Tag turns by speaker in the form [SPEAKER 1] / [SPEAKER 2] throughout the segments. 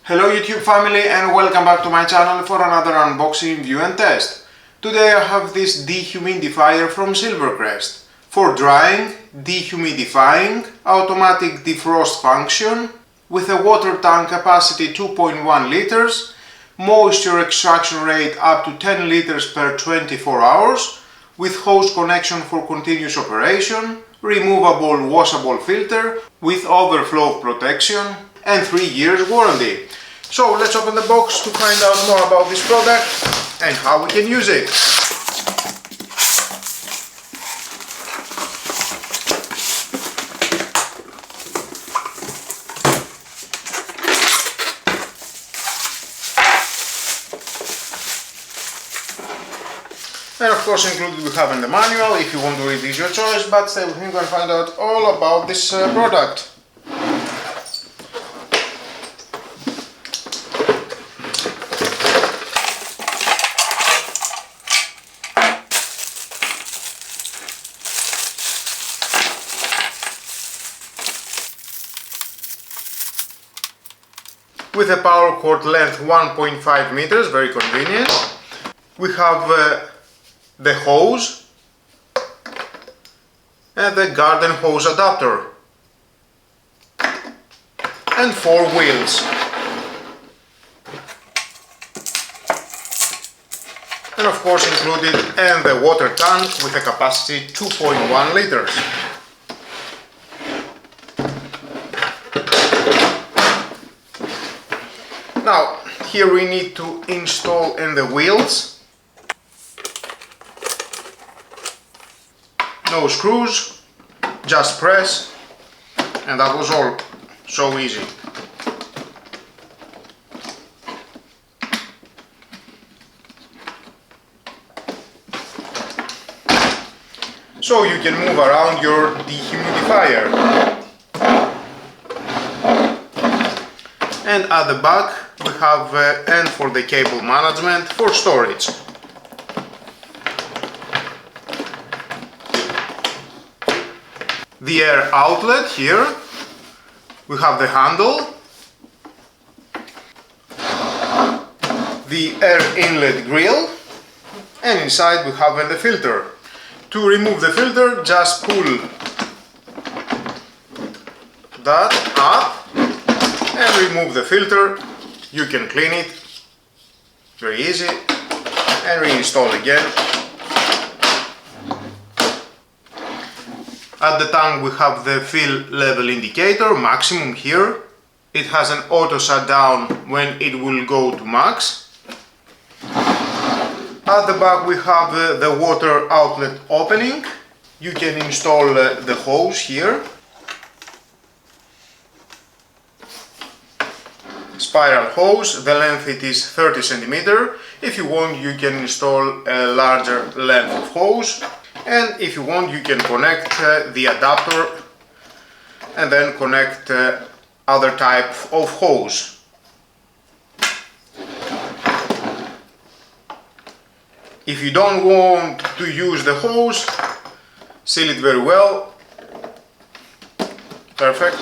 [SPEAKER 1] Hello YouTube family and welcome back to my channel for another unboxing, review and test. Today I have this dehumidifier from Silvercrest for drying, dehumidifying, automatic defrost function with a water tank capacity 2.1 liters, moisture extraction rate up to 10 liters per 24 hours, with hose connection for continuous operation, removable washable filter with overflow protection and 3 years warranty. So let's open the box to find out more about this product and how we can use it. And of course included we have in the manual. If you want to read it, your choice, but stay with me, you can find out all about this product. With a power cord length 1.5 meters, very convenient. We have the hose and the garden hose adapter and 4 wheels. And of course included and the water tank with a capacity 2.1 liters. Now, here we need to install in the wheels. No screws, just press, and that was all. So easy. So you can move around your dehumidifier. And at the back we have end for the cable management for storage. The air outlet here, we have the handle, the air inlet grill, and inside we have the filter. To remove the filter, just pull that up and remove the filter. You can clean it very easy and reinstall again. At the tank we have the fill level indicator, maximum here. It has an auto shutdown when it will go to max. At the back we have the water outlet opening. You can install the hose here. Spiral hose, the length it is 30 cm. If you want you can install a larger length of hose, and if you want you can connect the adapter and then connect other type of hose. If you don't want to use the hose, seal it very well. Perfect.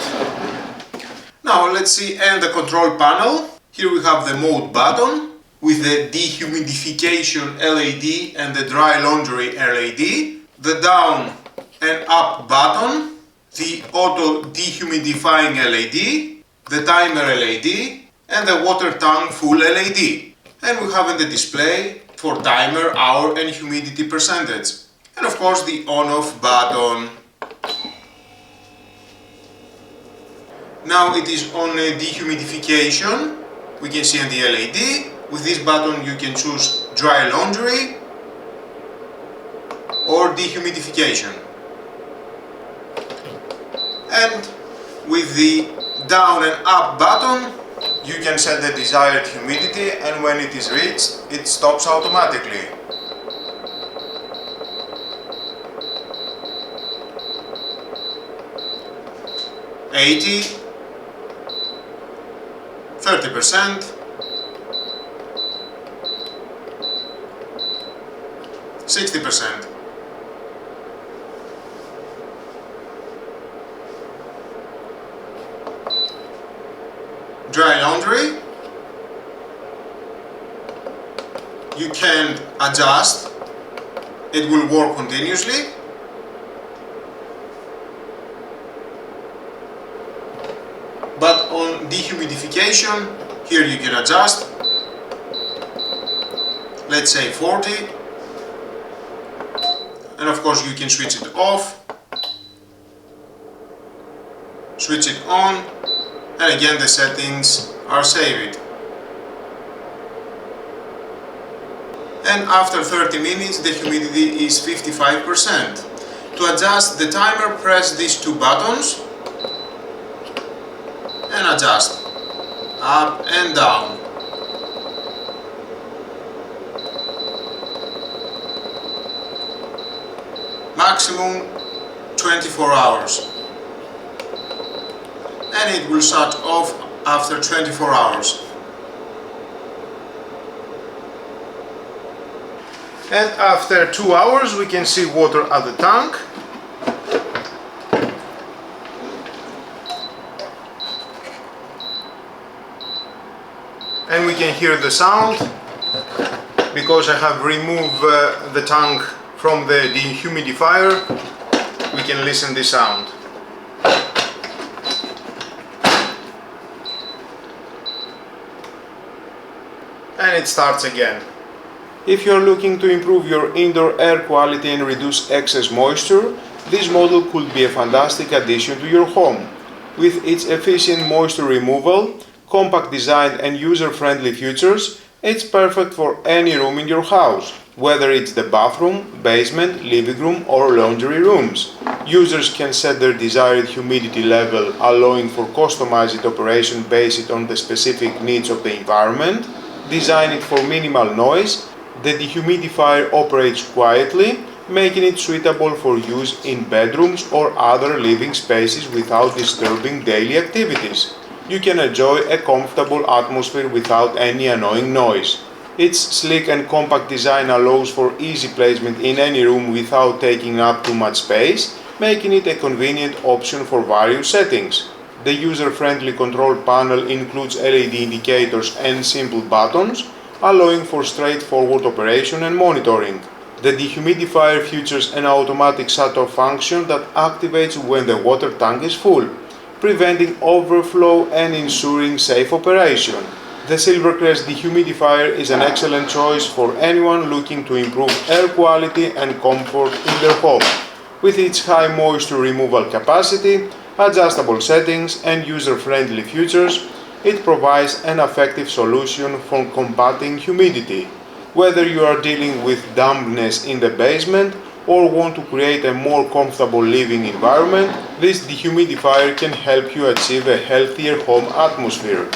[SPEAKER 1] Now let's see the control panel. Here we have the mode button with the dehumidification LED and the dry laundry LED, the down and up button, the auto dehumidifying LED, the timer LED and the water tank full LED. And we have in the display for timer, hour and humidity percentage. And of course the on-off button. Now it is on dehumidification. We can see on the LED. With this button you can choose dry laundry or dehumidification. And with the down and up button you can set the desired humidity, and when it is reached it stops automatically. $80, 30%, 60%. Dry laundry, you can adjust. It will work continuously. But on dehumidification, here you can adjust. Let's say 40. And of course you can switch it off, switch it on, and again the settings are saved. And after 30 minutes the humidity is 55%. To adjust the timer, press these two buttons and adjust up and down. Maximum 24 hours. And it will shut off after 24 hours. And after 2 hours we can see water at the tank. And we can hear the sound because I have removed the tank from the dehumidifier. We can listen the sound. And it starts again. If you are looking to improve your indoor air quality and reduce excess moisture, this model could be a fantastic addition to your home. With its efficient moisture removal, compact design and user-friendly features, it's perfect for any room in your house, whether it's the bathroom, basement, living room or laundry rooms. Users can set their desired humidity level, allowing for customized operation based on the specific needs of the environment. Design it for minimal noise. The dehumidifier operates quietly, making it suitable for use in bedrooms or other living spaces without disturbing daily activities. You can enjoy a comfortable atmosphere without any annoying noise. Its sleek and compact design allows for easy placement in any room without taking up too much space, making it a convenient option for various settings. The user-friendly control panel includes LED indicators and simple buttons, allowing for straightforward operation and monitoring. The dehumidifier features an automatic shut-off function that activates when the water tank is full, preventing overflow and ensuring safe operation. The Silvercrest Dehumidifier is an excellent choice for anyone looking to improve air quality and comfort in their home. With its high moisture removal capacity, adjustable settings and user-friendly features, it provides an effective solution for combating humidity. Whether you are dealing with dampness in the basement or want to create a more comfortable living environment, this dehumidifier can help you achieve a healthier home atmosphere.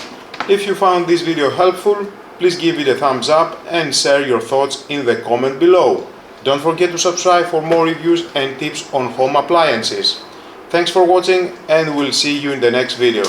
[SPEAKER 1] If you found this video helpful, please give it a thumbs up and share your thoughts in the comment below. Don't forget to subscribe for more reviews and tips on home appliances. Thanks for watching and we'll see you in the next video.